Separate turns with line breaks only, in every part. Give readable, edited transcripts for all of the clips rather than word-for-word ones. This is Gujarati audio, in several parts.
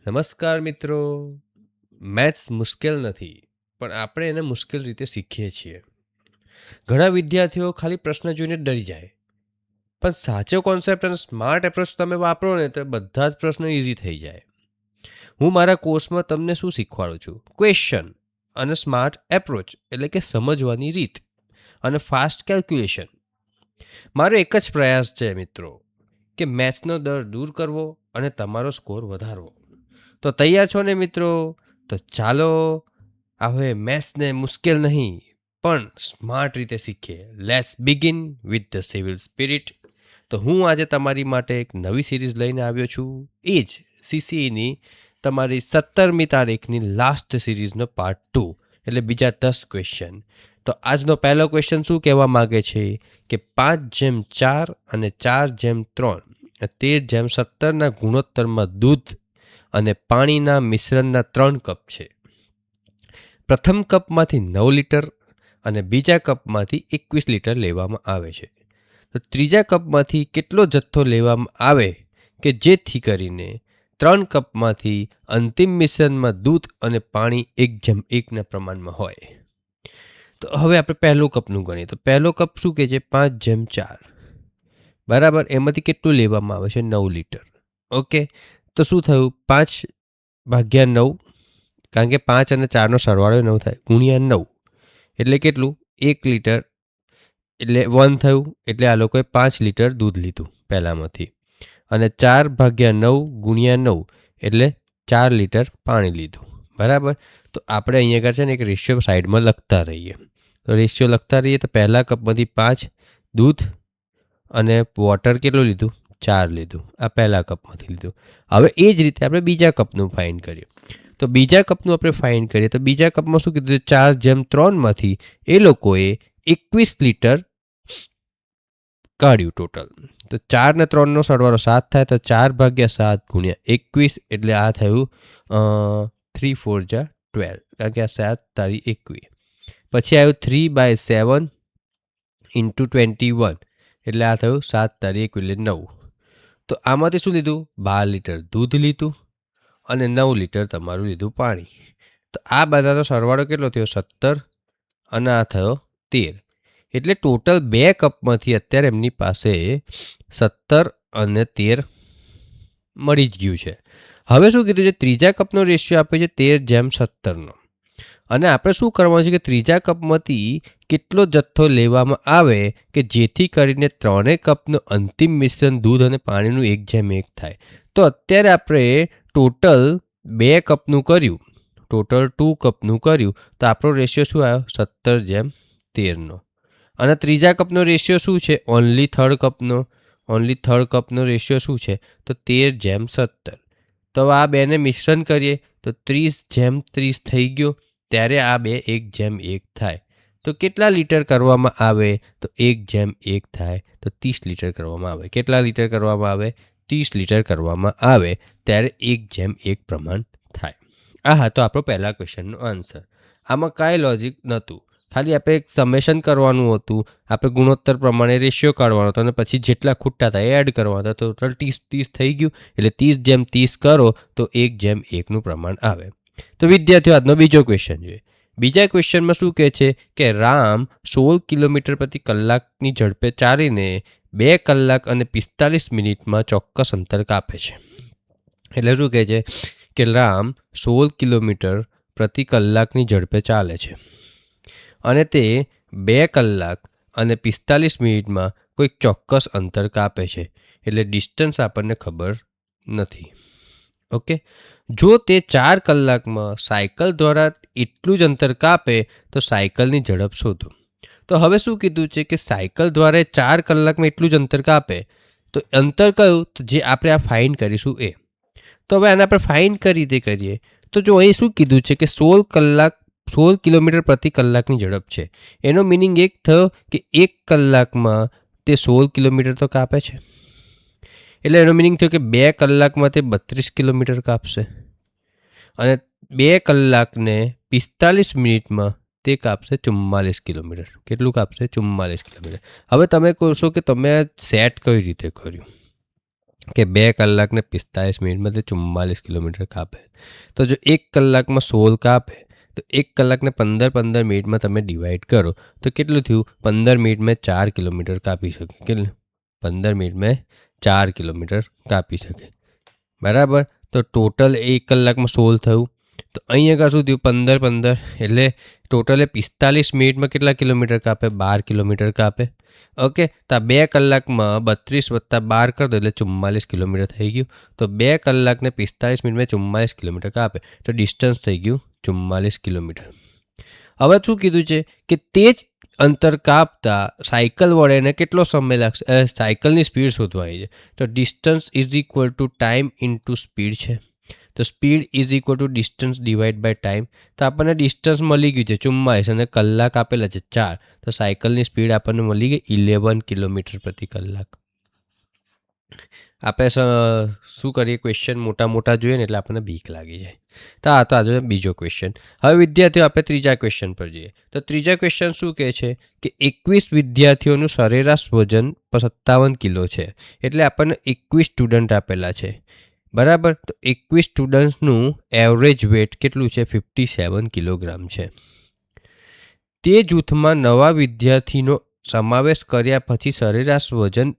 નમસ્કાર મિત્રો. મેથ્સ મુશ્કેલ નથી, પણ આપણે એને મુશ્કેલ રીતે શીખીએ છીએ. ઘણા વિદ્યાર્થીઓ ખાલી પ્રશ્ન જોઈને ડરી જાય, પણ સાચો કોન્સેપ્ટ અને સ્માર્ટ એપ્રોચ તમે વાપરો ને તો બધા જ પ્રશ્નો ઇઝી થઈ જાય. હું મારા કોર્સમાં તમને શું શીખવાડું છું? ક્વેશ્ચન અને સ્માર્ટ એપ્રોચ, એટલે કે સમજવાની રીત અને ફાસ્ટ કેલ્ક્યુલેશન. મારો એક જ પ્રયાસ છે મિત્રો, કે મેથ્સનો ડર દૂર કરવો અને તમારો સ્કોર વધારવો. તો તૈયાર છો ને મિત્રો? તો ચાલો હવે મેથ્સને મુશ્કેલ નહીં પણ સ્માર્ટ રીતે શીખીએ. Let's begin with the civil spirit. તો હું આજે તમારી માટે એક નવી સિરીઝ લઈને આવ્યો છું, એ જ સીસીઈની તમારી 17મી તારીખની લાસ્ટ સિરીઝનો પાર્ટ 2, એટલે બીજા 10 ક્વેશ્ચન. તો આજનો પહેલો ક્વેશ્ચન શું કહેવા માગે છે કે 5/4 અને 4/3 13/17 ગુણોત્તરમાં દૂધ અને પાણીના મિશ્રણના 3 કપ છે. પ્રથમ કપમાંથી 9 લીટર અને બીજા કપમાંથી 21 લીટર લેવામાં આવે છે. તો ત્રીજા કપમાંથી કેટલો જથ્થો લેવામાં આવે કે જેથી કરીને 3 કપમાંથી અંતિમ મિશ્રણમાં દૂધ અને પાણી 1:1ના પ્રમાણમાં હોય. તો હવે આપણે પહેલું કપનું ગણીએ. તો પહેલો કપ શું કહે છે? 5/4 બરાબર. એમાંથી કેટલું લેવામાં આવે છે? 9 લીટર. ઓકે, તો શું થયું? 5/9, કારણ કે 5 અને 4નો સરવાળો 9 થાય, ગુણ્યા 9 એટલે કેટલું? 1 લીટર, એટલે 1 થયું. એટલે આ લોકોએ 5 લીટર દૂધ લીધું પહેલામાંથી, અને 4/9 ગુણ્યા 9 એટલે 4 લીટર પાણી લીધું. બરાબર. તો આપણે અહીંયા આગળ છે ને એક રેશિયો સાઈડમાં લખતા રહીએ. તો રેશિયો લખતા રહીએ. તો પહેલા કપમાંથી 5 દૂધ અને વોટર કેટલું લીધું? 4 લીધું. આ પહેલા કપમાંથી લીધું. હવે એ જ રીતે આપણે બીજા કપનું ફાઇન્ડ કરીએ. તો બીજા કપનું આપણે ફાઇન્ડ કરીએ તો બીજા કપમાં શું કીધું? 4/3માંથી એ લોકોએ 21 લીટર કાઢ્યું ટોટલ. તો 4 ને 3નો સરવાળો 7 થાય, તો 4/7 ગુણ્યા 21 એટલે આ થયું 3/4 12, કારણ કે આ 7 તારી 21. પછી આવ્યું 3/7 ઇન્ટુ 21, એટલે આ થયું 7 તારી 21 એટલે 9. તો આમાંથી શું લીધું? 12 લીટર દૂધ લીધું અને 9 લીટર તમારું લીધું પાણી. તો આ બધાનો સરવાળો કેટલો થયો? 17, અને આ થયો 13. એટલે ટોટલ 2 કપમાંથી અત્યારે એમની પાસે 17 અને 13 મળી જ ગયું છે. હવે શું કીધું છે? ત્રીજા કપનો રેશિયો આપે છે 13/17નો, અને આપણે શું કરવાનું છે કે ત્રીજા કપમાંથી કેટલો જથ્થો લેવામાં આવે કે જેથી કરીને ત્રણેય કપનું અંતિમ મિશ્રણ દૂધ અને પાણીનું 1:1 થાય. તો અત્યારે આપણે ટોટલ 2 કપનું કર્યું, ટોટલ 2 કપનું કર્યું, તો આપણો રેશિયો શું આવ્યો? 17/13નો. અને ત્રીજા કપનો રેશિયો શું છે? ઓનલી થર્ડ કપનો રેશિયો શું છે? તો 13/17. તો આ બેને મિશ્રણ કરીએ તો 30/30 થઈ ગયો. ત્યારે આ બે 1:1 થાય. તો કેટલા લીટર કરવામાં આવે? તો 1:1 થાય તો 30 લીટર કરવામાં આવે. કેટલા લીટર કરવામાં આવે? 30 લીટર કરવામાં આવે. ત્યારે 1:1 પ્રમાણ થાય. આ હતો આપણો પહેલા ક્વેશ્ચનનો આન્સર. આમાં કાંઈ લોજિક નહોતું, ખાલી આપણે એક સમેશન કરવાનું હતું. આપણે ગુણોત્તર પ્રમાણે રેશિયો કાઢવાનો હતો અને પછી જેટલા ખૂટતા હતા એ એડ કરવાના હતા. તો ટોટલ 30 થઈ ગયું. એટલે 30/30 કરો તો 1:1નું પ્રમાણ આવે. તો વિદ્યાર્થીઓ, આજનો બીજો ક્વેશ્ચન જોઈએ. બીજા ક્વેશ્ચનમાં શું કહે છે કે રામ 16 કિલોમીટર પ્રતિ કલાકની ઝડપે ચાલીને 2 કલાક અને 45 મિનિટમાં ચોક્કસ અંતર કાપે છે. એટલે શું કહે છે કે રામ 16 કિલોમીટર પ્રતિ કલાકની ઝડપે ચાલે છે અને તે 2 કલાક અને 45 મિનિટમાં કોઈક ચોક્કસ અંતર કાપે છે. એટલે ડિસ્ટન્સ આપણને ખબર નથી. ઓકે, જો તે 4 કલાકમાં સાયકલ દ્વારા એટલું જ અંતર કાપે તો સાયકલની ઝડપ શોધો. તો હવે શું કીધું છે કે સાયકલ દ્વારા 4 કલાકમાં એટલું જ અંતર કાપે, તો અંતર કયું? તો જે આપણે આ ફાઇન્ડ કરીશું એ. તો હવે આને આપણે ફાઇન્ડ કઈ રીતે કરીએ? તો જો અહીં શું કીધું છે કે 16 કિલોમીટર પ્રતિ કલાકની ઝડપ છે. એનો મિનિંગ એક થયો કે 1 કલાકમાં તે 16 કિલોમીટર તો કાપે છે. એટલે એનો મિનિંગ થયો કે 2 કલાકમાં તે 32 કિલોમીટર કાપશે, અને 2 કલાકને 45 મિનિટમાં તે કાપશે 44 કિલોમીટર. કેટલું કાપશે? 44 કિલોમીટર. હવે તમે કહો છો કે તમે આ સેટ કઈ રીતે કર્યું? કે 2 કલાક ને 45 મિનિટમાં તે 44 કિલોમીટર કાપે. તો જો 1 કલાકમાં 16 કાપે તો 1 કલાકને 15 મિનિટમાં તમે ડિવાઈડ કરો તો કેટલું થયું? 15 મિનિટમાં 4 કિલોમીટર કાપી શકે. કેટલું? 15 મિનિટમાં 4 કિલોમીટર કાપી શકે. બરાબર. તો ટોટલ 1 કલાકમાં 16 થયું. તો અહીં આગળ શું થયું? 15 એટલે ટોટલે 45 મિનિટમાં કેટલા કિલોમીટર કાપે? 12 કિલોમીટર કાપે. ઓકે. તો આ 2 કલાકમાં 32 + 12 કરી દો એટલે 44 કિલોમીટર થઈ ગયું. તો 2 કલાકને 45 મિનિટમાં 44 કિલોમીટર કાપે તો ડિસ્ટન્સ થઈ ગયું 44 કિલોમીટર. હવે શું કીધું છે કે તે જ અંતર કાપતા સાયકલ વડે એને કેટલો સમય લાગશે? સાયકલની સ્પીડ શોધવાની છે. તો distance is equal to time into speed છે. તો speed is equal to distance divide by time. તો આપણને ડિસ્ટન્સ મળી ગયું છે 44 અને કલાક આપેલા છે 4. તો સાયકલની સ્પીડ આપણને મળી ગઈ 11 કિલોમીટર પ્રતિ કલાક. આપણે શું કરીએ? ક્વેશ્ચન મોટા જોઈએ ને એટલે આપણને બીક લાગી જાય. તો આ તો આજે બીજો ક્વેશ્ચન. હવે વિદ્યાર્થીઓ આપણે ત્રીજા ક્વેશ્ચન પર જઈએ. તો ત્રીજા ક્વેશ્ચન શું કહે છે કે 21 વિદ્યાર્થીઓનું સરેરાશ વજન 57 કિલો છે. એટલે આપણને 21 સ્ટુડન્ટ આપેલા છે. બરાબર. તો 21 સ્ટુડન્ટ્સનું એવરેજ વેટ કેટલું છે? 57 કિલોગ્રામ છે. તે જૂથમાં નવા વિદ્યાર્થીનો સમાવેશ કર્યા પછી સરેરાશ વજન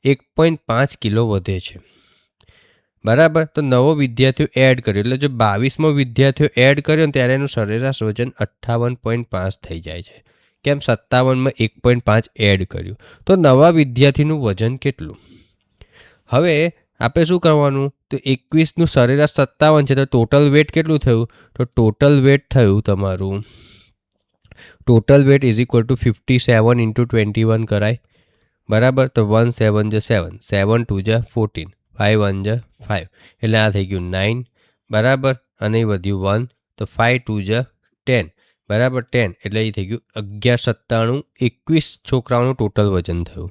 1.5 કિલો વધે છે. બરાબર. તો નવો વિદ્યાર્થીઓ એડ કર્યો એટલે જો 22મો વિદ્યાર્થીઓ એડ કર્યો ને ત્યારે એનું સરેરાશ વજન 58.5 થઈ જાય છે. કેમ? 57માં 1.5 એડ કર્યું. તો નવા વિદ્યાર્થીનું વજન કેટલું? હવે આપણે શું કરવાનું? તો 21નું સરેરાશ 57 છે તો ટોટલ વેટ કેટલું થયું? તો ટોટલ વેટ થયું તમારું total weight is equal to 57 × 21 કરાય. બરાબર. તો 1 7 × 7 7 2 × 14 5 1 × 5 એટલે આ થઈ ગયું 9. બરાબર. અને વધ્યું 1 તો 5 2 × 10 બરાબર 10 એટલે એ થઈ ગયું 11 97 21 છોકરાઓનું ટોટલ વજન થયું.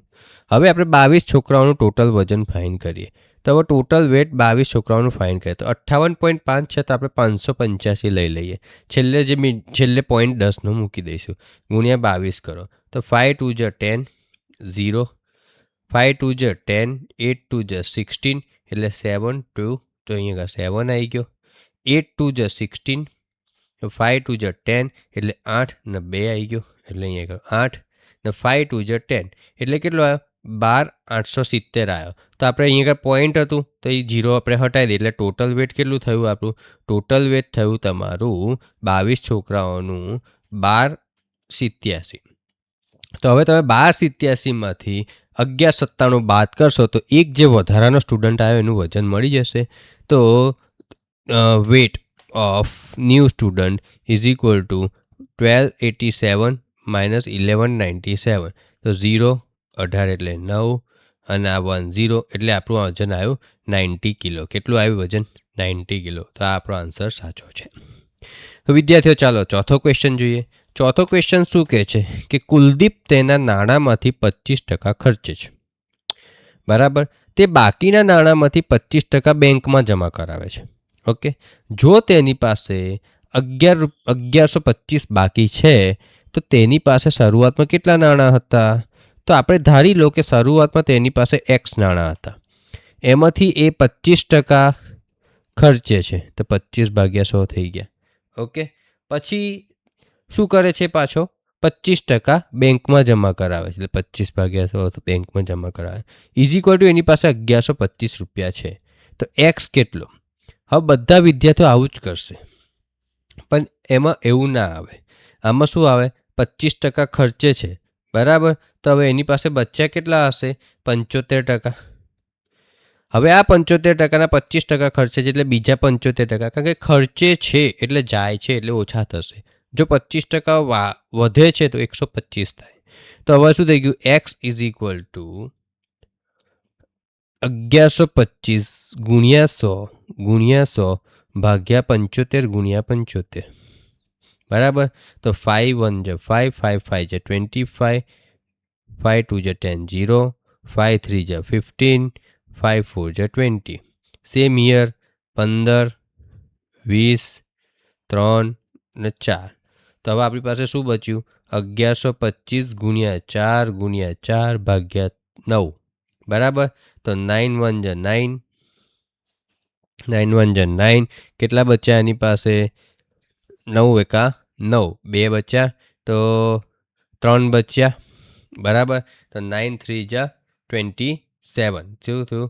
હવે આપણે 22 છોકરાઓનું ટોટલ વજન ફાઇન કરીએ. તો હવે ટોટલ વેટ 22 છોકરાઓનું ફાઇન કરીએ તો 58.5 છે તો આપણે 585 લઈ લઈએ. છેલ્લે 0.10 મૂકી દઈશું. ગુણ્યા 22 કરો તો 5 2 × 10 0 5 2 × 10 8 2 × 16 એટલે 7 2 તો અહીંયા 7 આવી ગયો. 8 2 × 16 5 2 × 10 એટલે 8 ને 2 આવી ગયો એટલે અહીંયા 8 ને 5 2 × 10 એટલે કેટલો આવ્યો? 12,870 આવ્યો. તો આપણે અહીંયા પોઈન્ટ હતું તો એ 0 આપણે હટાવી દઈએ એટલે ટોટલ વેટ કેટલું થયું આપણું? ટોટલ વેટ થયું તમારું 22 છોકરાઓનું 1287. તો હવે તમે 1287માંથી 1197 બાદ કરશો તો એક જે વધારાનો સ્ટુડન્ટ આવ્યો એનું વજન મળી જશે. તો weight of new student is equal two 1287 - 1197. તો 0 18 એટલે 9 અને આ 1 0 એટલે આપણું વજન આવ્યું 90 કિલો. કેટલું આવ્યું વજન? 90 કિલો. તો આ આપણો આન્સર સાચો છે. તો વિદ્યાર્થીઓ ચાલો ચોથો ક્વેશ્ચન જોઈએ. ચોથો ક્વેશ્ચન શું કહે છે કે કુલદીપ તેના નાણાંમાંથી 25% ખર્ચે છે. બરાબર. તે બાકીના નાણાંમાંથી 25% બેંકમાં જમા કરાવે છે. ઓકે. જો તેની પાસે 1125 બાકી છે તો તેની પાસે શરૂઆતમાં કેટલા નાણાં હતા? તો આપણે ધારી લો કે શરૂઆતમાં તેની પાસે x નાણાં હતા. એમાંથી એ 25% ખર્ચે છે તો 25/100 થઈ ગયા. ઓકે. પછી શું કરે છે? પાછો 25% બેંકમાં જમા કરાવે છે એટલે 25/100 બેંકમાં જમા કરાવે. ઇઝ ઇક્વલ ટુ એની પાસે 1125 રૂપિયા છે. તો એક્સ કેટલો? હવે બધા વિદ્યાર્થીઓ આવું જ કરશે પણ એમાં એવું ના આવે. આમાં શું આવે? 25% ખર્ચે છે. બરાબર. તો હવે એની પાસે બચ્યા કેટલા હશે? 75%. હવે આ 75%ના 25% ખર્ચે છે એટલે બીજા 75%, કારણ કે ખર્ચે છે એટલે જાય છે એટલે ઓછા થશે. જો 25% વધે છે તો 125 થાય. તો હવે શું થઈ ગયું? એક્સ ઇઝ ઇક્વલ ટુ 1125 ગુણ્યા 100 ભાગ્યા 75 ગુણ્યા 75. બરાબર. તો 5 1 × 5 5 5 × 25 5 2 × 10 0 5 3 × 15 5 4 × 20. સેમ હિયર 15 20 3 ને 4. તો હવે આપણી પાસે શું બચ્યું? 1125 ગુણ્યા 4 ગુણ્યા 4 ભાગ્યા 9. બરાબર. તો 9 1 જા 9, 9 1 જા 9, કેટલા બચ્યા એની પાસે? 9 એકા 9, 2 બચ્યા તો 3 બચ્યા, બરાબર. તો 9 3 જા 27, શું થયું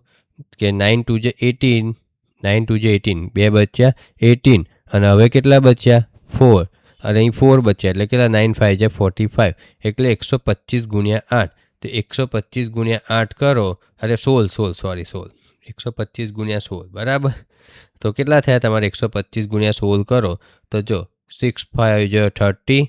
કે 9 2 જા 18, 9 2 જા 18, 2 બચ્યા 18, અને હવે કેટલા બચ્યા? 4, અને અહીં 4 બચ્યા એટલે કેટલા? 9 5 જા 45, એટલે 125 ગુણ્યા 8. તો 125 ગુણ્યા 8 કરો, અરે 16, 125 ગુણ્યા 16, બરાબર. તો કેટલા થયા તમારે? 125 ગુણ્યા 16 કરો તો જો 6 5 જા 30,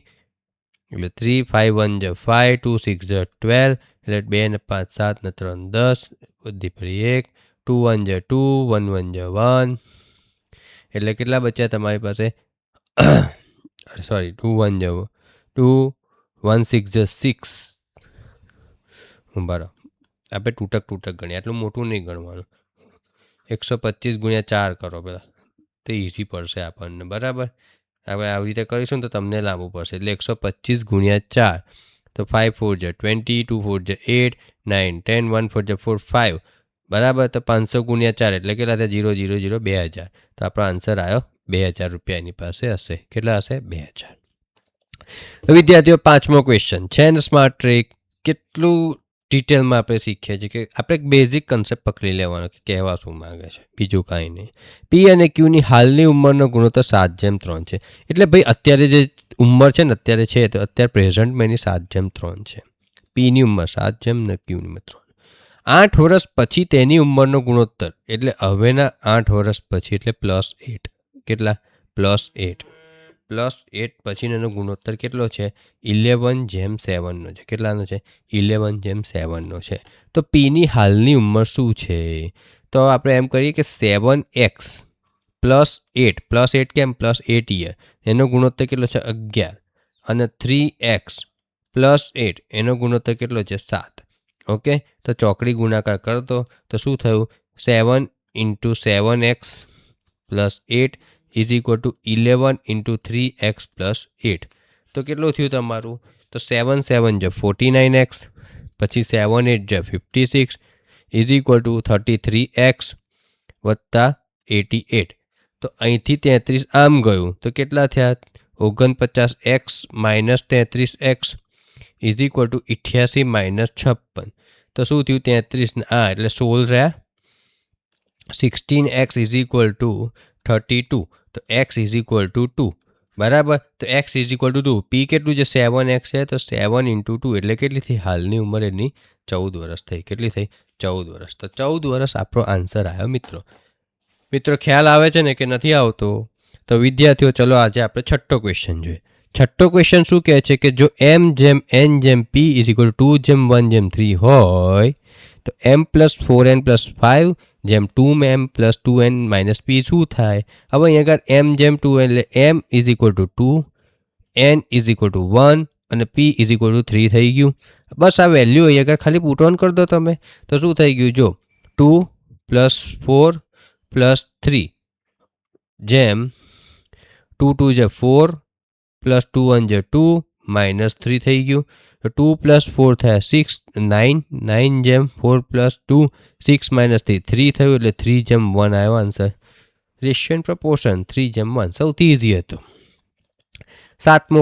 એટલે 3 5 1 જા 5, 2 6 જા 12, એટલે 2 ને 5 7 ને 3 10, બધી ફરી 1, 2 1 જા 2, 1 1 જા 1, એટલે કેટલા બચ્યા તમારી પાસે? સોરી, 2 1 જા 2, 1 6 જા 6, બરાબર. આપણે તૂટક ગણીએ, આટલું મોટું નહીં ગણવાનું. 125 ગુણ્યા 4 કરો પહેલાં, તો ઇઝી પડશે આપણને, બરાબર. આપણે આવી રીતે કરીશું ને તો તમને લાંબુ પડશે. એટલે 125 ગુણ્યા 4, તો 5 4 જા 20, 2 4 જા 8, 9 10, 1 4 જા 4 5, બરાબર. તો 500 ગુણ્યા 4 એટલે કેટલા થયા? 0 0 0, 2000. તો આપણો આન્સર આવ્યો 2000 રૂપિયા એની પાસે હશે. કેટલા હશે? 2000. વિદ્યાર્થીઓ, 5મો ક્વેશ્ચન છે ને સ્માર્ટ ટ્રીક. કેટલું ડિટેલમાં આપણે શીખીએ છીએ કે આપણે એક બેઝિક કન્સેપ્ટ પકડી લેવાનો કે કહેવા શું માંગે છે, બીજું કાંઈ નહીં. પી અને ક્યુની હાલની ઉંમરનો ગુણોત્તર 7:3 છે. એટલે ભાઈ અત્યારે જે ઉંમર છે ને અત્યારે છે, તો અત્યારે પ્રેઝન્ટમાં એની 7:3 છે. પીની ઉંમર 7 ને ક્યુની ઉંમર 3. 8 વર્ષ પછી તેની ઉંમરનો ગુણોત્તર, એટલે હવેના 8 વર્ષ પછી, એટલે +8. કેટલા? +8. +8 પછીનો એનો ગુણોત્તર કેટલો છે? 11:7 છે. કેટલાનો છે? 11:7 છે. તો પીની હાલની ઉંમર શું છે? તો આપણે એમ કરીએ કે 7x +8, +8 કેમ? +8 યર, એનો ગુણોત્તર કેટલો છે? 11, અને 3x +8 એનો ગુણોત્તર કેટલો છે? 7. ઓકે, તો ચોકડી ગુણાકાર કરતો તો શું થયું? 7 × 7x +8 is equal two 11 × 3x +8. તો કેટલું થયું તમારું? તો 7 7 જા 49x, પછી 7 8 જા 56 ઇઝ ઇક્વલ ટુ 33x વત્તા 88. તો અહીંથી 33 આમ ગયું તો કેટલા થયા? 49x - 33x is equal two 88 - 56. તો શું થયું? 33 એટલે 16 રહ્યા. 16x is equal two 32. તો x ઇઝ ઇક્વલ ટુ 2, બરાબર. તો x ઇઝ ઇક્વલ ટુ 2. પી કેટલું છે? 7x છે, તો 7 × 2 એટલે કેટલી થઈ? હાલની ઉંમર એની 14 વર્ષ થઈ. કેટલી થઈ? 14 વર્ષ. તો 14 વર્ષ આપણો આન્સર આવ્યો મિત્રો. ખ્યાલ આવે છે ને કે નથી આવતો? તો વિદ્યાર્થીઓ, ચલો આજે આપણે 6થો ક્વેશ્ચન જોઈએ. 6થો ક્વેશ્ચન શું કહે છે કે જો m જેમ n જેમ p ઇઝ ઇક્વલ ટુ 2 જેમ 1 જેમ 3 હોય, તો m + 4n + 5 જેમ 2m + 2n - p શું થાય? હવે અહીંયા આગળ m જેમ 2n એટલે m is equal two 2, n is equal two 1 અને p ઇઝ ઇક્વલ ટુ 3 થઈ ગયું. બસ આ વેલ્યુ અહીંયા આગળ ખાલી પુટ ઓન કરી દો તમે, તો શું થઈ ગયું? જો 2 + 4 + 3 જેમ 2 2 જા 4 + 2 1 જા 2 -3 થઈ ગયું. તો 2 + 4 થયા 6, 9, 9 જેમ 4 + 2 6 - 3 3 થયું, એટલે 3 જેમ 1 આવ્યો આન્સર. રેશિયો એન્ડ પ્રપોર્શન 3 જેમ 1 સૌથી ઇઝી હતું. 7મો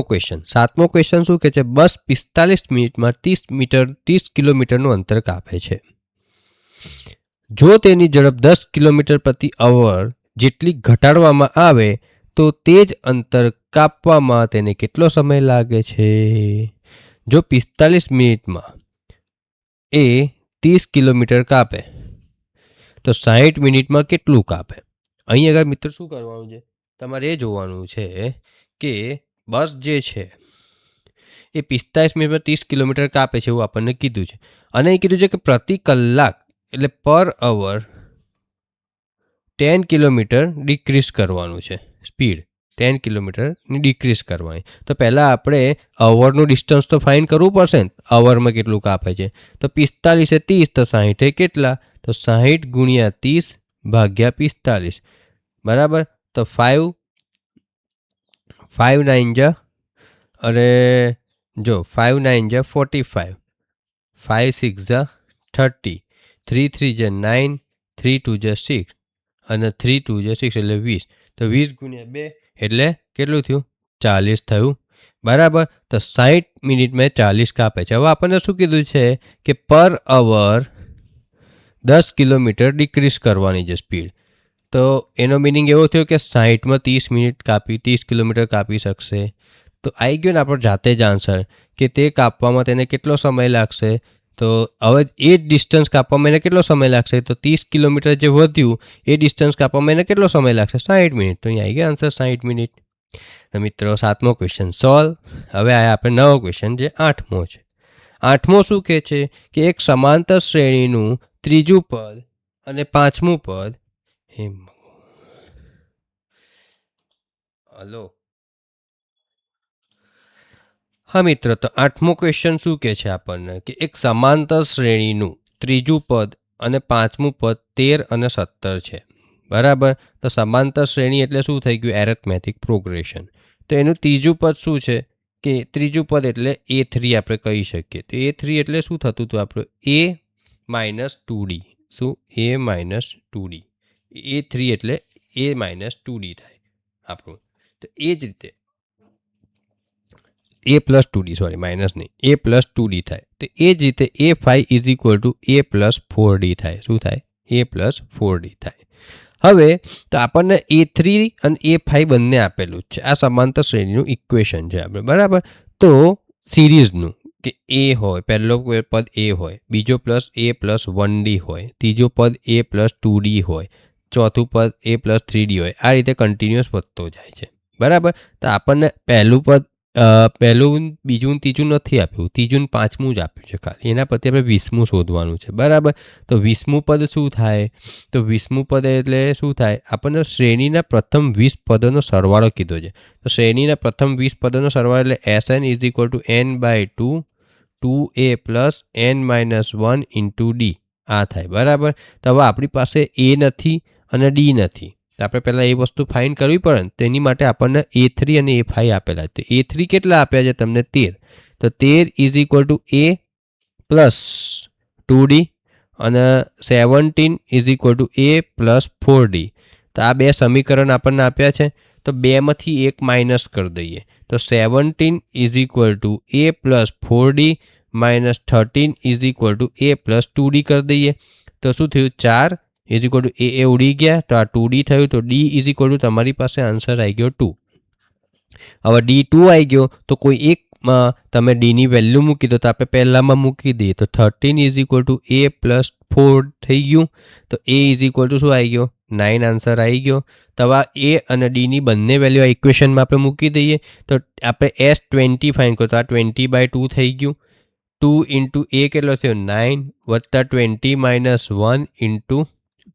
ક્વેશ્ચન શું કહે છે? બસ 45 મિનિટમાં 30 કિલોમીટરનું અંતર કાપે છે. જો તેની ઝડપ 10 કિલોમીટર/અવર જેટલી ઘટાડવામાં આવે તો તે જ અંતર કાપવામાં તેને કેટલો સમય લાગે છે? જો 45 મિનિટમાં એ 30 કિલોમીટર કાપે તો 60 મિનિટમાં કેટલું કાપે? અહીં આગળ મિત્ર શું કરવાનું છે? તમારે એ જોવાનું છે કે બસ જે છે એ 45 મિનિટમાં 30 કિલોમીટર કાપે છે એવું આપણને કીધું છે, અને એ કીધું છે કે પ્રતિ કલાક એટલે પર અવર 10 કિલોમીટર ડિક્રીઝ કરવાનું છે. સ્પીડ 10 કિલોમીટરની ડિક્રીઝ કરવાની. તો પહેલાં આપણે અવરનું ડિસ્ટન્સ તો ફાઇન્ડ કરવું પડશે ને, અવરમાં કેટલું કાપે છે. તો 45 એ 30, તો 60 એ કેટલા? તો 60 ગુણ્યા 30 ભાગ્યા 45, બરાબર. તો 5 9 જા, અરે જો 5 9 જા 45, 5 6 જા 30, 3 3 જે 9, 3 2 જે 6 અને 3 2 જે 6 એટલે 20. તો 20 ગુણ્યા 2 એટલે કેટલું થયું? 40 થયું. બરાબર. તો 60 મિનિટમાં 40 કાપે છે. હવે આપણને શું કીધું છે કે પર અવર 10 કિલોમીટર ડિક્રીઝ કરવાની છે સ્પીડ. તો એનો મિનિંગ એવો થયો કે 60માં 30 મિનિટ કાપી 30 કિલોમીટર કાપી શકશે. તો આવી ગયો ને આપણો જાતે જ આન્સર કે તે કાપવામાં તેને કેટલો સમય લાગશે. તો હવે એ જ ડિસ્ટન્સ કાપવામાં એને કેટલો સમય લાગશે? તો 30 કિલોમીટર જે વધ્યું એ ડિસ્ટન્સ કાપવામાં એને કેટલો સમય લાગશે? 60 મિનિટ. તો અહીંયા આવી ગયા આન્સર 60 મિનિટ. તો મિત્રો 7મો ક્વેશ્ચન સોલ્વ. હવે આ આપણે 9મો ક્વેશ્ચન જે 8મો છે. 8મો શું કહે છે કે એક સમાંતર શ્રેણીનું ત્રીજું પદ અને 5મું પદ હલો હા મિત્રો, તો 8મો ક્વેશ્ચન શું કહે છે આપણને કે એક સમાંતર શ્રેણીનું ત્રીજું પદ અને 5મું પદ 13 અને 17 છે. બરાબર. તો સમાંતર શ્રેણી એટલે શું થઈ ગયું? Arithmetic progression. તો એનું ત્રીજું પદ શું છે કે ત્રીજું પદ એટલે A3 આપણે કહી શકીએ. તો A3 એટલે શું થતું હતું આપણું? A-2D. શું? A-2D. A3 એટલે A-2D થાય આપણું. તો એ જ રીતે A+2D, સોરી માઇનસ નહીં, A+2D થાય. તો એ જ રીતે A5 is equal two A+4D થાય. શું થાય? A+4D થાય. હવે તો આપણને A3 અને A5 બંને આપેલું જ છે. આ સમાંતર શ્રેણીનું ઇક્વેશન છે આપણે. બરાબર. તો સિરીઝનું કે A હોય, પહેલો પદ A હોય, બીજો પ્લસ A+1D હોય, ત્રીજો પદ A+2D હોય, ચોથું પદ A+3D હોય. આ રીતે કન્ટિન્યુઅસ વધતો જાય છે. બરાબર. તો આપણને પહેલું પદ પહેલું, બીજું, ત્રીજું નથી આપ્યું, ત્રીજું ને 5મું જ આપ્યું છે ખાલી. એના પરથી આપણે 20મું શોધવાનું છે. બરાબર. તો 20મું પદ શું થાય? તો 20મું પદ એટલે શું થાય? આપણને શ્રેણીના પ્રથમ 20 પદોનો સરવાળો કીધો છે. તો શ્રેણીના પ્રથમ 20 પદોનો સરવાળો એટલે SN is equal two N/2 2A plus N-1 into D. આ થાય. બરાબર. તો હવે આપણી પાસે A નથી અને D નથી. તો આપણે પહેલાં એ વસ્તુ ફાઇન્ડ કરવી પડે ને. તેની માટે આપણને A3 અને A5 આપેલા છે. તો A3 કેટલા આપ્યા છે તમને? 13. તો 13 ઇઝ ઇક્વલ ટુ A+2D અને 17 ઇઝ ઇક્વલ ટુ A+4D. તો આ બે સમીકરણ આપણને આપ્યા છે. તો બેમાંથી એક માઇનસ કરી દઈએ. તો 17 is equal two A+4D minus 13 is equal two A+2D કરી દઈએ. તો શું થયું? 4 ઇઝ ઇક્વલ ટુ એ ઉડી ગયા. તો આ 2D થયું. તો D ઇઝ ઇક્વલ ટુ તમારી પાસે આન્સર આવી ગયો 2. હવે D2 આવી ગયો તો કોઈ એકમાં તમે Dની વેલ્યુ મૂકી દો. તો આપણે પહેલામાં મૂકી દઈએ. તો 13 ઇઝ ઇક્વલ ટુ A+4 થઈ ગયું. તો A ઇઝ ઇક્વલ ટુ શું આવી ગયો? 9 આન્સર આવી ગયો. તો હવે A અને Dની બંને વેલ્યુ આ ઇક્વેશનમાં આપણે મૂકી દઈએ. તો આપણે S20 ફાઇન્ડ કરો. તો આ 20/2 થઈ ગયું. 2 ઇન્ટુ A કેટલો થયો? 9 વત્તા 20 માઇનસ 1 ઇન્ટુ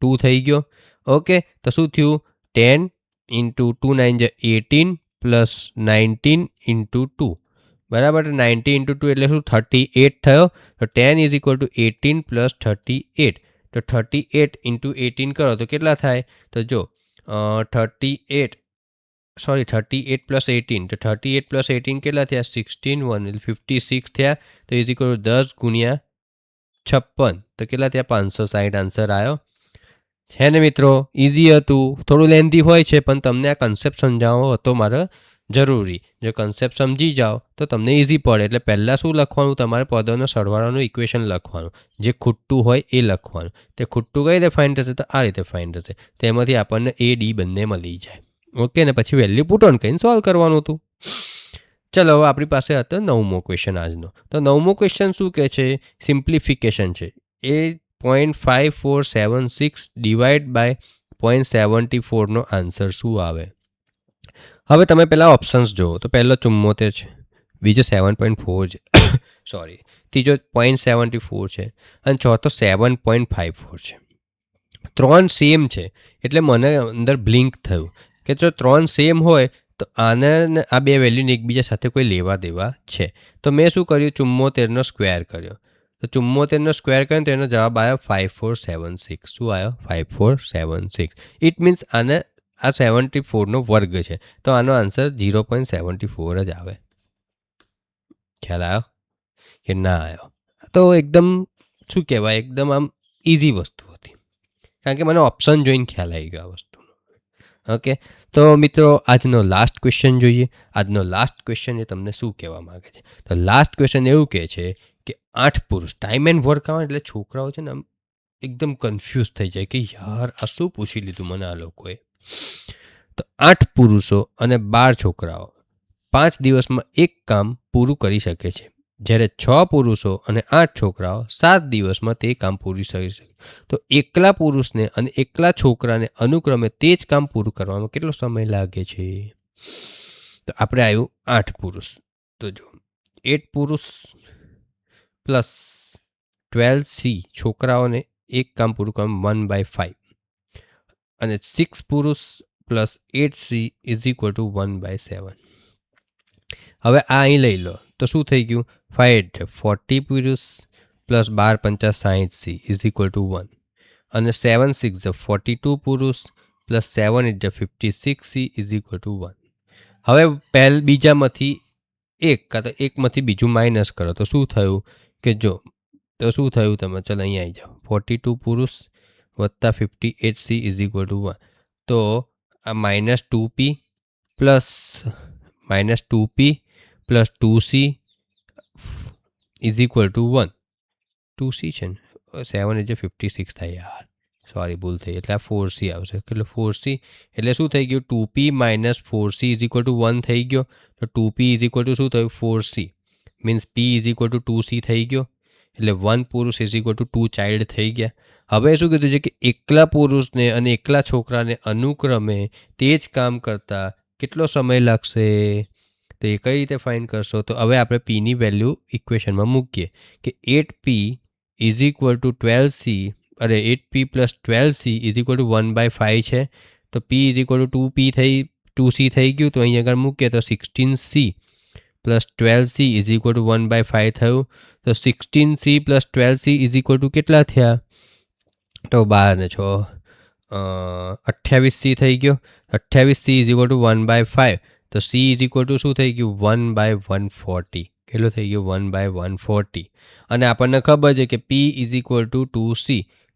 2 થઈ ગયો. ઓકે. તો શું થયું? 10 ઇન્ટુ 2 9 જે 18 પ્લસ 19 ઇન્ટુ 2. બરાબર. 90 ઇન્ટુ 2 એટલે શું? 38 થયો. તો 10 ઇઝ ઇક્વલ ટુ 18 પ્લસ 38. તો 38 ઇન્ટુ 18 કરો તો કેટલા થાય? તો જો 38 પ્લસ 18. તો 38 પ્લસ 18 કેટલા થયા? 16 1 એટલે 56 થયા. તો ઇઝ ઇક્વલ ટુ 10 ગુણ્યા 56. તો કેટલા થયા? 560 આન્સર આવ્યો. છે ને મિત્રો? ઇઝી હતું. થોડું લેન્ધી હોય છે પણ તમને આ કન્સેપ્ટ સમજાવવો હતો મારે જરૂરી. જો કન્સેપ્ટ સમજી જાઓ તો તમને ઇઝી પડે. એટલે પહેલાં શું લખવાનું? તમારે પદોનો સરવાળાનું ઇક્વેશન લખવાનું. જે ખૂટતું હોય એ લખવાનું. તે ખૂટતું કઈ રીતે ફાઇન્ડ થશે? તો આ રીતે ફાઇન્ડ થશે. તેમાંથી આપણને A D બંને મળી જાય. ઓકે. ને પછી વેલ્યુ પુટ ઓન કરીને સોલ્વ કરવાનું હતું. ચલો હવે આપણી પાસે હતો 9મો ક્વેશ્ચન આજનો. તો 9મો ક્વેશ્ચન શું કહે છે? સિમ્પ્લિફિકેશન છે. એ 0.5476 ડિવાઈડ બાય 0.74નો આન્સર શું આવે? હવે તમે પહેલાં ઓપ્શન્સ જુઓ. તો પહેલો 74 છે, બીજો 7.4 છે, સોરી, ત્રીજો 0.74 છે અને ચોથો 7.54 છે. 3 સેમ છે એટલે મને અંદર બ્લિંક થયું કે જો 3 સેમ હોય તો આને આ બે વેલ્યુને એકબીજા સાથે કોઈ લેવા દેવા છે. તો મેં શું કર્યું? 74નો સ્ક્વેર કર્યો. તો 74નો સ્ક્વેર કર્યો તો એનો જવાબ આવ્યો 5476. શું આવ્યો? 5476. ઇટ મીન્સ આને આ 74નો વર્ગ છે. તો આનો આન્સર 0.74 જ આવે. ખ્યાલ આવ્યો કે ના આવ્યો? તો એકદમ શું કહેવાય, એકદમ આમ ઇઝી વસ્તુ હતી, કારણ કે મને ઓપ્શન જોઈને ખ્યાલ આવી ગયો આ વસ્તુનો. ઓકે, તો મિત્રો આજનો લાસ્ટ ક્વેશ્ચન જોઈએ. આજનો લાસ્ટ ક્વેશ્ચન એ તમને શું કહેવા માગે છે? તો લાસ્ટ ક્વેશ્ચન એવું કહે છે કે 8 પુરુષ, ટાઈમ એન્ડ વર્ક આવે એટલે છોકરાઓ છે ને આમ એકદમ કન્ફ્યુઝ થઈ જાય કે યાર આ શું પૂછી લીધું મને આ લોકોએ. તો 8 પુરુષો અને 12 છોકરાઓ 5 દિવસમાં એક કામ પૂરું કરી શકે છે, જ્યારે 6 પુરુષો અને 8 છોકરાઓ 7 દિવસમાં તે કામ પૂરું કરી શકે. તો એકલા પુરુષને અને એકલા છોકરાને અનુક્રમે તે જ કામ પૂરું કરવામાં કેટલો સમય લાગે છે? તો આપણે આવ્યું 8 પુરુષ. તો જો 8 પુરુષ પ્લસ 12C છોકરાઓને એક કામ પૂરું કરવામાં 1/5, અને 6 પુરુષ plus 8C is equal two 1/7. હવે આ અહીં લઈ લો તો શું થઈ ગયું? 5 40 પુરુષ plus 12 50 60C is equal two 1, અને 7 6 42 પુરુષ plus 7 56C is equal two 1. હવે બીજામાંથી એક કાં તો એકમાંથી બીજું માઇનસ કરો તો શું થયું કે જો તો શું થયું? તમે ચાલો અહીંયા આવી જાઓ. 42 પુરુષ વત્તા 58C ઇઝ ઇક્વલ ટુ 1. તો આ -2P plus -2C is equal two 1. 2C છે ને, 7 56 થાય યાર, સોરી ભૂલ થઈ, એટલે આ 4C આવશે. એટલે 4C એટલે શું થઈ ગયું? 2P minus 4C is equal two 1 થઈ ગયો. તો 2P ઇઝ ઇક્વલ ટુ શું થયું? 4C means P is equal two 2C થઈ ગયો. એટલે 1 પુરુષ ઇઝ ઇક્વલ ટુ 2 ચાઇલ્ડ થઈ ગયા. હવે શું કીધું છે કે એકલા પુરુષને અને એકલા છોકરાને અનુક્રમે તે જ કામ કરતા કેટલો સમય લાગશે? તો એ કઈ રીતે ફાઇન્ડ કરશો? તો હવે આપણે પીની વેલ્યુ ઇક્વેશનમાં મૂકીએ કે 8P is equal two 12C, અરે 8P plus 12C is equal two 1/5 છે. તો P is equal two 2C થઈ ગયું. તો અહીં આગળ મૂકીએ તો 16C plus 12C is equal two 1/5 થયું. તો 16C plus 12C is equal two કેટલા થયા? તો 12 ને 6 28C થઈ ગયો. 28C is equal two 1/5. તો C ઇઝ ઇક્વલ ટુ શું થઈ ગયું? 1/140. કેટલું થઈ ગયું? 1/140. અને આપણને ખબર છે કે P is equal two 2C.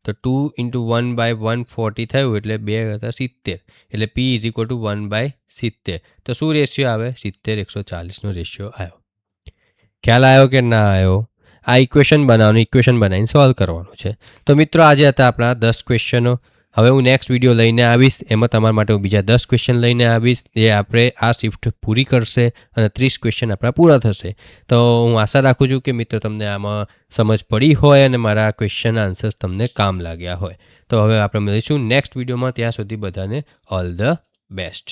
તો 2 ઇન્ટુ 1/140 થયું એટલે 2 × 70. એટલે P ઇઝ ઇક્વલ ટુ 1/70. તો શું રેશિયો આવે? 70:140નો રેશિયો આવ્યો. ખ્યાલ આવ્યો કે ના આવ્યો? આ ઇક્વેશન બનાવીને સોલ્વ કરવાનું છે. તો મિત્રો આજે હતા આપણા 10 ક્વેશ્ચનો. હવે હું નેક્સ્ટ વિડીયો લઈને આવીશ, એમાં તમારા માટે હું બીજા 10 ક્વેશ્ચન લઈને આવીશ, જે આપણે આ શિફ્ટ પૂરી કરશે અને 30 ક્વેશ્ચન આપણા પૂરા થશે. તો હું આશા રાખું છું કે મિત્રો તમને આમાં સમજ પડી હોય અને મારા ક્વેશ્ચન આન્સર્સ તમને કામ લાગ્યા હોય. તો હવે આપણે મળીશું નેક્સ્ટ વિડીયોમાં. ત્યાં સુધી બધાને ઓલ ધ બેસ્ટ.